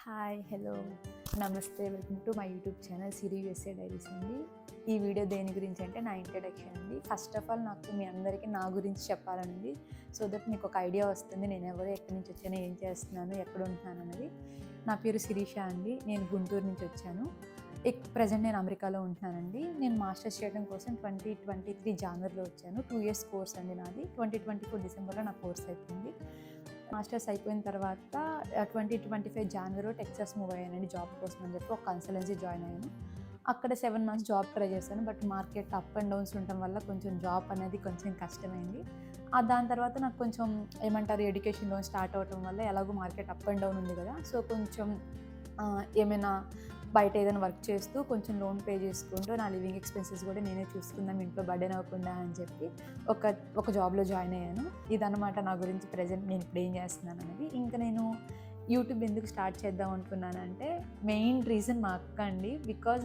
Hi, hello, నమస్తే, welcome to my YouTube channel Siri USA diaries అండి. ఈ video దేని గురించి అంటే నా ఇంట్రడక్షన్ అండి. ఫస్ట్ ఆఫ్ ఆల్ నాకు మీ అందరికీ నా గురించి చెప్పాలండి. సో దట్ మీకు ఒక ఐడియా వస్తుంది నేను ఎవరు, ఎక్కడి నుంచి వచ్చాను, ఏం చేస్తున్నాను, ఎక్కడ ఉంటున్నాను అనేది. నా పేరు శిరీష అండి. నేను గుంటూరు నుంచి వచ్చాను. ప్రజెంట్ నేను అమెరికాలో ఉంటున్నానండి. నేను మాస్టర్స్ చేయడం కోసం 2023 జనవరిలో వచ్చాను. 2 years కోర్స్ అండి నాది. 2024 డిసెంబర్లో నా కోర్స్ అయిపోయింది. మాస్టర్స్ అయిపోయిన తర్వాత 2025 జనవరిలో టెక్సాస్ మూవ్ అయ్యానండి జాబ్ కోసం అని చెప్పి ఒక కన్సల్టెన్సీ జాయిన్ అయ్యాను. అక్కడ 7 months జాబ్ ట్రై చేశాను. But market up and downs ఉండటం వల్ల కొంచెం జాబ్ అనేది కొంచెం కష్టమైంది. దాని తర్వాత నాకు కొంచెం ఏమంటారు, ఎడ్యుకేషన్ లోన్ స్టార్ట్ అవ్వడం వల్ల ఎలాగో మార్కెట్ అప్ అండ్ డౌన్ ఉంది కదా, సో కొంచెం ఏమైనా బయట ఏదైనా వర్క్ చేస్తూ కొంచెం లోన్ పే చేసుకుంటూ నా లివింగ్ ఎక్స్పెన్సెస్ కూడా నేనే చూసుకుందాం, ఇంట్లో బర్డెన్ అవ్వకుండా అని చెప్పి ఒక జాబ్లో జాయిన్ అయ్యాను. ఇదన్నమాట నా గురించి ప్రజెంట్ నేను ఇప్పుడు ఏం చేస్తున్నాను అనేది. ఇంకా నేను యూట్యూబ్ ఎందుకు స్టార్ట్ చేద్దాం అనుకున్నానంటే మెయిన్ రీజన్ మా అక్క అండి. బికాజ్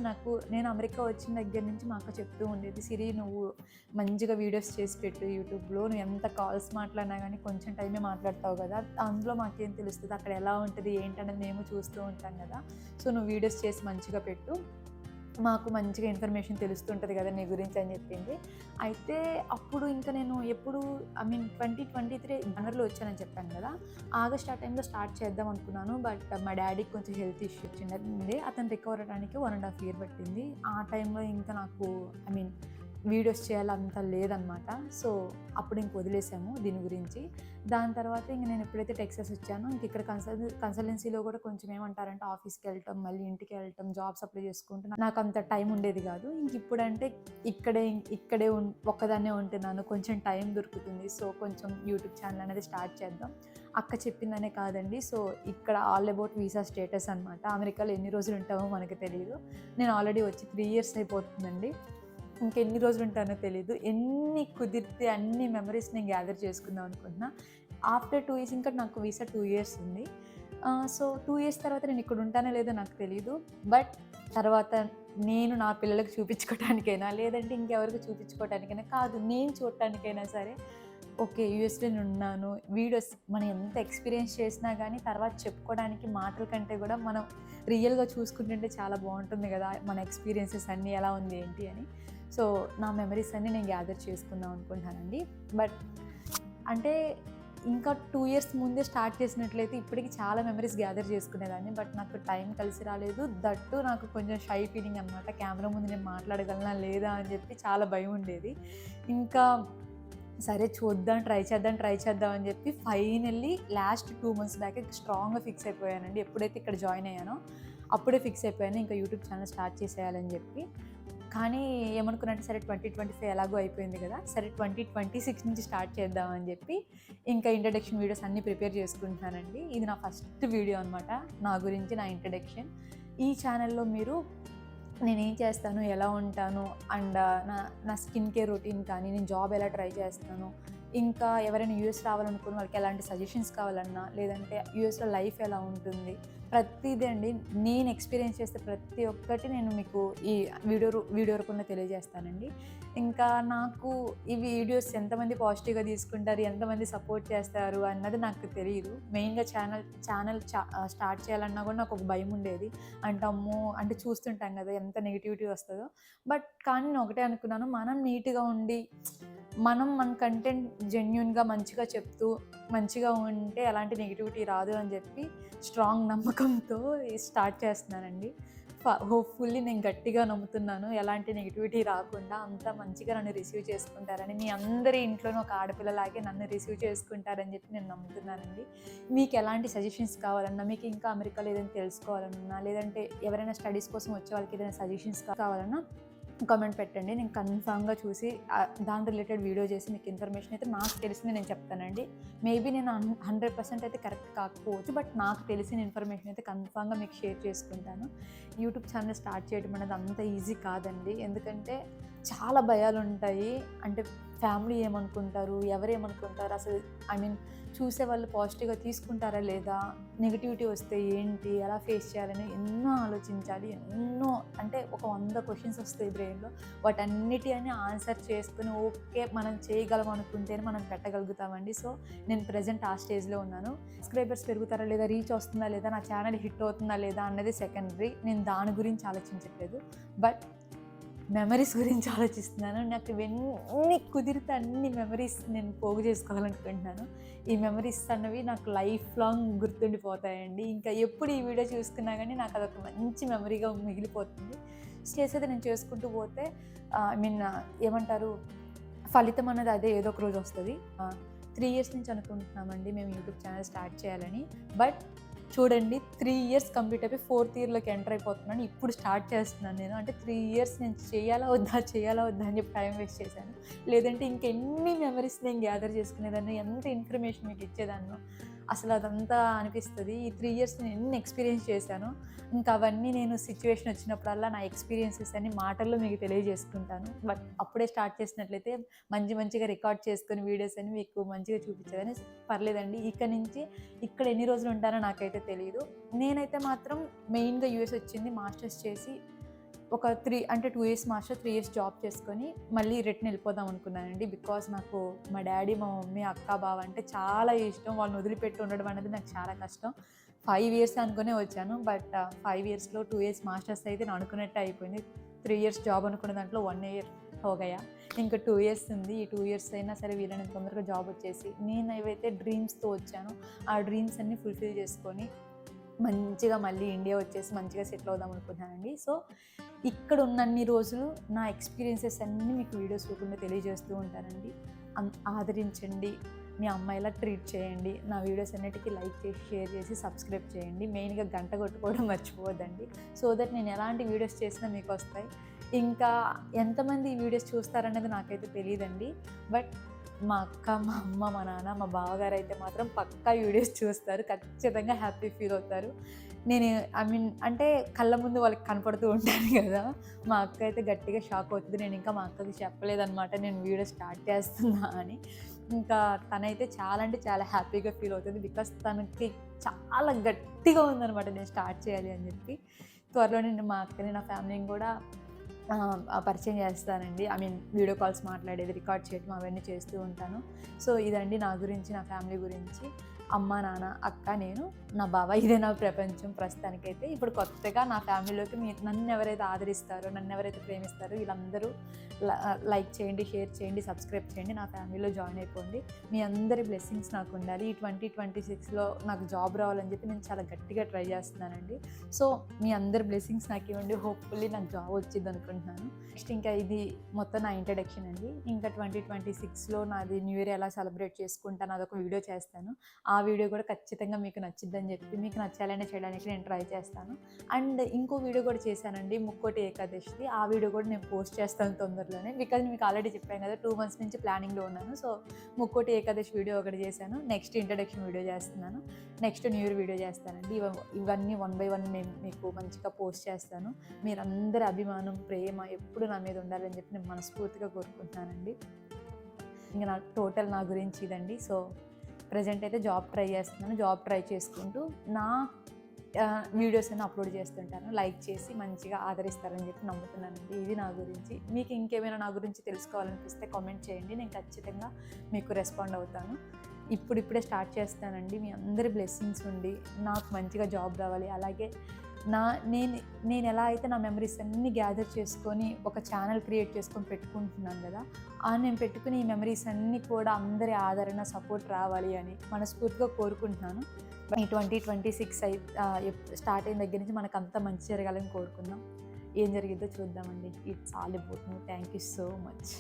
నేను అమెరికా వచ్చిన దగ్గర నుంచి మా అక్క చెప్తూ ఉండేది, సిరి నువ్వు మంచిగా వీడియోస్ చేసి పెట్టు యూట్యూబ్లో, నువ్వు ఎంత కాల్స్ మాట్లాడినా కానీ కొంచెం టైమే మాట్లాడతావు కదా, అందులో మాకేం తెలుస్తుంది, అక్కడ ఎలా ఉంటుంది ఏంటనేది మేము చూస్తూ ఉంటాం కదా, సో నువ్వు వీడియోస్ చేసి మంచిగా పెట్టు, మాకు మంచిగా ఇన్ఫర్మేషన్ తెలుస్తుంటుంది కదా నీ గురించి అని చెప్పింది. అయితే అప్పుడు ఇంకా నేను 2023 జనవరిలో వచ్చానని చెప్పాను కదా, ఆగస్ట్ ఆ టైంలో స్టార్ట్ చేద్దాం అనుకున్నాను. బట్ మా డాడీకి కొంచెం హెల్త్ ఇష్యూ వచ్చింది. అతను రికవర్ అవ్వడానికి 1.5 year పట్టింది. ఆ టైంలో ఇంకా నాకు వీడియోస్ చేయాలంత లేదనమాట. అప్పుడు ఇంక వదిలేసాము దీని గురించి. దాని తర్వాత ఇంక నేను ఎప్పుడైతే టెక్సాస్ వచ్చానో ఇంక ఇక్కడ కన్సల్టెన్సీలో కూడా కొంచెం ఏమంటారంటే ఆఫీస్కి వెళ్ళటం, మళ్ళీ ఇంటికి వెళ్ళటం, జాబ్స్ అప్లై చేసుకుంటూ నాకు అంత టైం ఉండేది కాదు. ఇంక ఇప్పుడంటే ఇక్కడే ఒక్కదాన్నే ఉంటున్నాను, కొంచెం టైం దొరుకుతుంది. సో కొంచెం యూట్యూబ్ ఛానల్ అనేది స్టార్ట్ చేద్దాం. అక్క చెప్పిందనే కాదండి, సో ఇక్కడ ఆల్ అబౌట్ వీసా స్టేటస్ అనమాట. అమెరికాలో ఎన్ని రోజులు ఉంటామో మనకు తెలియదు. నేను ఆల్రెడీ వచ్చి 3 years అయిపోతుందండి. ఇంకెన్ని రోజులు ఉంటానో తెలీదు. ఎన్ని కుదిరితే అన్ని మెమరీస్ నేను గ్యాదర్ చేసుకుందాం అనుకుంటున్నా. ఆఫ్టర్ 2 years, ఇంకా నాకు వీసా 2 years ఉంది. సో 2 years తర్వాత నేను ఇక్కడ ఉంటానో లేదో నాకు తెలీదు. బట్ తర్వాత నేను నా పిల్లలకు చూపించుకోవటానికైనా, లేదంటే ఇంకెవరికి చూపించుకోవటానికైనా కాదు, నేను చూడటానికైనా సరే ఓకే యూఎస్లో నేను ఉన్నాను. వీడియోస్ మనం ఎంత ఎక్స్పీరియన్స్ చేసినా కానీ తర్వాత చెప్పుకోవడానికి మాటల కంటే కూడా మనం రియల్గా చూసుకుంటుంటే చాలా బాగుంటుంది కదా, మన ఎక్స్పీరియన్సెస్ అన్నీ ఎలా ఉంది ఏంటి అని. సో నా మెమరీస్ అన్నీ నేను గ్యాదర్ చేసుకుందాం అనుకుంటానండి. బట్ అంటే ఇంకా 2 years ముందే స్టార్ట్ చేసినట్లయితే ఇప్పటికి చాలా మెమరీస్ గ్యాదర్ చేసుకునేదాన్ని. బట్ నాకు టైం కలిసి రాలేదు. దట్టు నాకు కొంచెం షై ఫీలింగ్ అనమాట. కెమెరా ముందు నేను మాట్లాడగలనా లేదా అని చెప్పి చాలా భయం ఉండేది. ఇంకా సరే చూద్దాం, ట్రై చేద్దాం అని చెప్పి ఫైనల్లీ లాస్ట్ 2 months బ్యాక్ స్ట్రాంగ్గా ఫిక్స్ అయిపోయానండి. ఎప్పుడైతే ఇక్కడ జాయిన్ అయ్యానో అప్పుడే ఫిక్స్ అయిపోయాను ఇంకా యూట్యూబ్ ఛానల్ స్టార్ట్ చేసేయాలని చెప్పి. కానీ ఏమనుకున్నట్టు సరే 2025 ఎలాగో అయిపోయింది కదా, సరే 2026 నుంచి స్టార్ట్ చేద్దామని చెప్పి ఇంకా ఇంట్రడక్షన్ వీడియోస్ అన్నీ ప్రిపేర్ చేసుకుంటున్నానండి. ఇది నా ఫస్ట్ వీడియో అనమాట, నా గురించి నా ఇంట్రడక్షన్. ఈ ఛానల్లో మీరు నేనేం చేస్తాను, ఎలా ఉంటాను, అండ్ నా స్కిన్ కేర్ రొటీన్ కానీ, నేను జాబ్ ఎలా ట్రై చేస్తాను, ఇంకా ఎవరైనా యూఎస్ రావాలనుకున్న వాళ్ళకి ఎలాంటి సజెషన్స్ కావాలన్నా, లేదంటే యూఎస్లో లైఫ్ ఎలా ఉంటుంది, ప్రతిదీ అండి నేను ఎక్స్పీరియన్స్ చేస్తే ప్రతి ఒక్కటి నేను మీకు ఈ వీడియో రూపంలో తెలియజేస్తానండి. ఇంకా నాకు ఈ వీడియోస్ ఎంతమంది పాజిటివ్గా తీసుకుంటారు, ఎంతమంది సపోర్ట్ చేస్తారు అన్నది నాకు తెలియదు. మెయిన్గా ఛానల్ స్టార్ట్ చేయాలన్నా కూడా నాకు ఒక భయం ఉండేది. అమ్మో అంటే చూస్తుంటాం కదా ఎంత నెగిటివిటీ వస్తుందో. బట్ కానీ నేను ఒకటే అనుకున్నాను, మనం నీట్గా ఉండి మన కంటెంట్ జెన్యూన్గా మంచిగా చెప్తూ మంచిగా ఉంటే ఎలాంటి నెగిటివిటీ రాదు అని చెప్పి స్ట్రాంగ్ నమ్మకంతో స్టార్ట్ చేస్తున్నానండి. హోప్ఫుల్లీ నేను గట్టిగా నమ్ముతున్నాను ఎలాంటి నెగిటివిటీ రాకుండా అంతా మంచిగా నన్ను రిసీవ్ చేసుకుంటారని, మీ అందరి ఇంట్లోనూ ఒక ఆడపిల్లలాగే నన్ను రిసీవ్ చేసుకుంటారని చెప్పి నేను నమ్ముతున్నానండి. మీకు ఎలాంటి సజెషన్స్ కావాలన్నా, మీకు ఇంకా అమెరికాలో ఏదైనా తెలుసుకోవాలన్నా, లేదంటే ఎవరైనా స్టడీస్ కోసం వచ్చే వాళ్ళకి ఏదైనా సజెషన్స్ కావాలన్నా కామెంట్ పెట్టండి. నేను కన్ఫామ్గా చూసి దాని రిలేటెడ్ వీడియో చేసి మీకు ఇన్ఫర్మేషన్ అయితే నాకు తెలిసింది నేను చెప్తానండి. మేబీ నేను 100% అయితే కరెక్ట్ కాకపోవచ్చు, బట్ నాకు తెలిసిన ఇన్ఫర్మేషన్ అయితే కన్ఫామ్గా మీకు షేర్ చేసుకుంటాను. యూట్యూబ్ ఛానల్ స్టార్ట్ చేయడం అనేది అంత ఈజీ కాదండి. ఎందుకంటే చాలా భయాలు ఉంటాయి. అంటే ఫ్యామిలీ ఏమనుకుంటారు, ఎవరేమనుకుంటారు, అసలు ఐ మీన్ చూసేవాళ్ళు పాజిటివ్గా తీసుకుంటారా లేదా, నెగిటివిటీ వస్తే ఏంటి, ఎలా ఫేస్ చేయాలని ఎన్నో ఆలోచించాలి. ఎన్నో అంటే ఒక 100 క్వశ్చన్స్ వస్తాయి బ్రెయిన్లో. వాటన్నిటి అని ఆన్సర్ చేసుకుని ఓకే మనం చేయగలం అనుకుంటేనే మనం పెట్టగలుగుతామండి. సో నేను ప్రజెంట్ ఆ స్టేజ్లో ఉన్నాను. సబ్స్క్రైబర్స్ పెరుగుతారా లేదా, రీచ్ వస్తుందా లేదా, నా ఛానల్ హిట్ అవుతుందా లేదా అన్నది సెకండరీ. నేను దాని గురించి ఆలోచించట్లేదు. బట్ మెమరీస్ గురించి ఆలోచిస్తున్నాను. నాకు ఇవన్నీ కుదిరితే అన్ని మెమరీస్ నేను పోగు చేసుకోవాలనుకుంటున్నాను. ఈ మెమరీస్ అన్నవి నాకు లైఫ్ లాంగ్ గుర్తుండిపోతాయండి. ఇంకా ఎప్పుడు ఈ వీడియో చూసుకున్నా కానీ నాకు అదొక మంచి మెమరీగా మిగిలిపోతుంది. చేసేది నేను చేసుకుంటూ పోతే ఐ మీన్ ఏమంటారు, ఫలితం అన్నది అదే ఏదో ఒక రోజు వస్తుంది. 3 years నుంచి అనుకుంటున్నామండి మేము యూట్యూబ్ ఛానల్ స్టార్ట్ చేయాలని. బట్ చూడండి 3 years కంప్లీట్ అయిపోయి 4th yearలోకి ఎంటర్ అయిపోతున్నాను. ఇప్పుడు స్టార్ట్ చేస్తున్నాను నేను. అంటే 3 years నేను చేయాలా వద్దా అని చెప్పి టైం వేస్ట్ చేశాను. లేదంటే ఇంకెన్ని మెమరీస్ నేను గ్యాదర్ చేసుకునేదాన్ని, ఎంత ఇన్ఫర్మేషన్ మీకు ఇచ్చేదాన్నో అసలు అదంతా అనిపిస్తుంది. ఈ 3 years నేను ఎన్ని ఎక్స్పీరియన్స్ చేశాను. ఇంకా అవన్నీ నేను సిచ్యువేషన్ వచ్చినప్పుడల్లా నా ఎక్స్పీరియన్సెస్ అన్ని మాటల్లో మీకు తెలియజేసుకుంటాను. బట్ అప్పుడే స్టార్ట్ చేసినట్లయితే మంచిగా రికార్డ్ చేసుకుని వీడియోస్ అని మీకు మంచిగా చూపించేదని. పర్లేదండి, ఇక్కడ నుంచి ఇక్కడ ఎన్ని రోజులు ఉంటానో నాకైతే తెలియదు. నేనైతే మాత్రం మెయిన్గా యూఎస్ వచ్చింది మాస్టర్స్ చేసి ఒక 2 years మాస్టర్, 3 years జాబ్ చేసుకొని మళ్ళీ రిటర్న్ వెళ్ళిపోదాం అనుకున్నానండి. బికాజ్ నాకు మా డాడీ, మా మమ్మీ, అక్క, బావ అంటే చాలా ఇష్టం. వాళ్ళని వదిలిపెట్టి ఉండడం అనేది నాకు చాలా కష్టం. 5 years అనుకునే వచ్చాను. బట్ 5 yearsలో 2 years మాస్టర్స్ అయితే నేను అనుకున్నట్టే అయిపోయింది. 3 years జాబ్ అనుకున్న దాంట్లో 1 year హోగయా. ఇంకా 2 years ఉంది. ఈ 2 years అయినా సరే వీళ్ళని తొందరగా జాబ్ వచ్చేసి నేను ఏవైతే డ్రీమ్స్తో వచ్చానో ఆ డ్రీమ్స్ అన్నీ ఫుల్ఫిల్ చేసుకొని మంచిగా మళ్ళీ ఇండియా వచ్చేసి మంచిగా సెటిల్ అవుదాం అనుకుంటున్నానండి. సో ఇక్కడ ఉన్నన్ని రోజులు నా ఎక్స్పీరియన్సెస్ అన్నీ మీకు వీడియోస్ రూపంలో తెలియజేస్తూ ఉంటానండి. ఆదరించండి, మీ అమ్మాయిలా ట్రీట్ చేయండి. నా వీడియోస్ అన్నిటికీ లైక్ చేసి, షేర్ చేసి, సబ్స్క్రైబ్ చేయండి. మెయిన్గా గంట కొట్టుకోవడం మర్చిపోవద్దండి. సో దట్ నేను ఎలాంటి వీడియోస్ చేసినా మీకు వస్తాయి. ఇంకా ఎంతమంది ఈ వీడియోస్ చూస్తారనేది నాకైతే తెలియదండి. బట్ మా అక్క, మా అమ్మ, మా నాన్న, మా బావగారు అయితే మాత్రం పక్కా వీడియోస్ చూస్తారు. ఖచ్చితంగా హ్యాపీ ఫీల్ అవుతారు. నేను ఐ మీన్ అంటే కళ్ళ ముందు వాళ్ళకి కనపడుతూ ఉంటాను కదా. మా అక్క అయితే గట్టిగా షాక్ అవుతుంది. నేను ఇంకా మా అక్కకి చెప్పలేదన్నమాట నేను వీడియో స్టార్ట్ చేస్తున్నా అని. ఇంకా తనైతే చాలా అంటే చాలా హ్యాపీగా ఫీల్ అవుతుంది. బికాస్ తనకి చాలా గట్టిగా ఉందన్నమాట నేను స్టార్ట్ చేయాలి అని చెప్పి. త్వరలో నేను మా అక్కని, నా ఫ్యామిలీని కూడా పరిచయం చేస్తానండి. ఐ మీన్ వీడియో కాల్స్ మాట్లాడేది, రికార్డ్ చేయడం అవన్నీ చేస్తూ ఉంటాను. సో ఇదండి నా గురించి, నా ఫ్యామిలీ గురించి. అమ్మ, నాన్న, అక్క, నేను, నా బావ, ఇదే నా ప్రపంచం ప్రస్తుతానికైతే. ఇప్పుడు కొత్తగా నా ఫ్యామిలీలోకి నన్ను ఎవరైతే ఆదరిస్తారో, నన్ను ఎవరైతే ప్రేమిస్తారో వీళ్ళందరూ లైక్ చేయండి, షేర్ చేయండి, సబ్స్క్రైబ్ చేయండి, నా ఫ్యామిలీలో జాయిన్ అయిపోండి. మీ అందరి బ్లెస్సింగ్స్ నాకు ఉండాలి. ఈ 2026లో నాకు జాబ్ రావాలని చెప్పి నేను చాలా గట్టిగా ట్రై చేస్తున్నానండి. సో మీ అందరి బ్లెస్సింగ్స్ నాకు ఇవ్వండి. హోప్ఫుల్లీ నాకు జాబ్ వచ్చింది అనుకుంటున్నాను. నెక్స్ట్ ఇంకా ఇది మొత్తం నా ఇంట్రడక్షన్ అండి. ఇంకా 2026లో నాది న్యూ ఇయర్ ఎలా సెలబ్రేట్ చేసుకుంటాను అదొక వీడియో చేస్తాను. ఆ వీడియో కూడా ఖచ్చితంగా మీకు నచ్చిద్దని చెప్పి, మీకు నచ్చాలనే చేయడానికి నేను ట్రై చేస్తాను. అండ్ ఇంకో వీడియో కూడా చేశానండి, ముక్కోటి ఏకాదశిది. ఆ వీడియో కూడా నేను పోస్ట్ చేస్తాను తొందరలోనే. బికాజ్ మీకు ఆల్రెడీ చెప్పాను కదా 2 months నుంచి ప్లానింగ్లో ఉన్నాను. సో ముక్కోటి ఏకాదశి వీడియో ఒకటి చేశాను. నెక్స్ట్ ఇంట్రడక్షన్ వీడియో చేస్తున్నాను. నెక్స్ట్ న్యూ ఇయర్ వీడియో చేస్తానండి. ఇవన్నీ 1 by 1 నేను మీకు మంచిగా పోస్ట్ చేస్తాను. మీరందరి అభిమానం, ప్రేమ ఎప్పుడు నా మీద ఉండాలని చెప్పి నేను మనస్ఫూర్తిగా కోరుకుంటున్నానండి. ఇంకా నా గురించి ఇదండి. సో ప్రజెంట్ అయితే జాబ్ ట్రై చేస్తున్నాను. జాబ్ ట్రై చేసుకుంటూ నా వీడియోస్ అన్ని అప్లోడ్ చేస్తుంటాను. లైక్ చేసి మంచిగా ఆదరిస్తారని చెప్పి నమ్ముతున్నానండి. ఇది నా గురించి. మీకు ఇంకేమైనా నా గురించి తెలుసుకోవాలనిపిస్తే కామెంట్ చేయండి. నేను ఖచ్చితంగా మీకు రెస్పాండ్ అవుతాను. ఇప్పుడిప్పుడే స్టార్ట్ చేస్తానండి. మీ అందరి బ్లెస్సింగ్స్ ఉండి నాకు మంచిగా జాబ్ రావాలి. అలాగే నేను ఎలా అయితే నా మెమరీస్ అన్నీ గ్యాదర్ చేసుకొని ఒక ఛానల్ క్రియేట్ చేసుకొని పెట్టుకుంటున్నాను కదా, నేను పెట్టుకుని ఈ మెమరీస్ అన్నీ కూడా అందరి ఆదరణ, సపోర్ట్ రావాలి అని మనస్ఫూర్తిగా కోరుకుంటున్నాను. ఈ 2026 స్టార్ట్ అయిన దగ్గర నుంచి మనకు అంతా మంచి జరగాలని కోరుకుందాం. ఏం జరిగిద్దో చూద్దామండి. It's all about me. Thank you so much.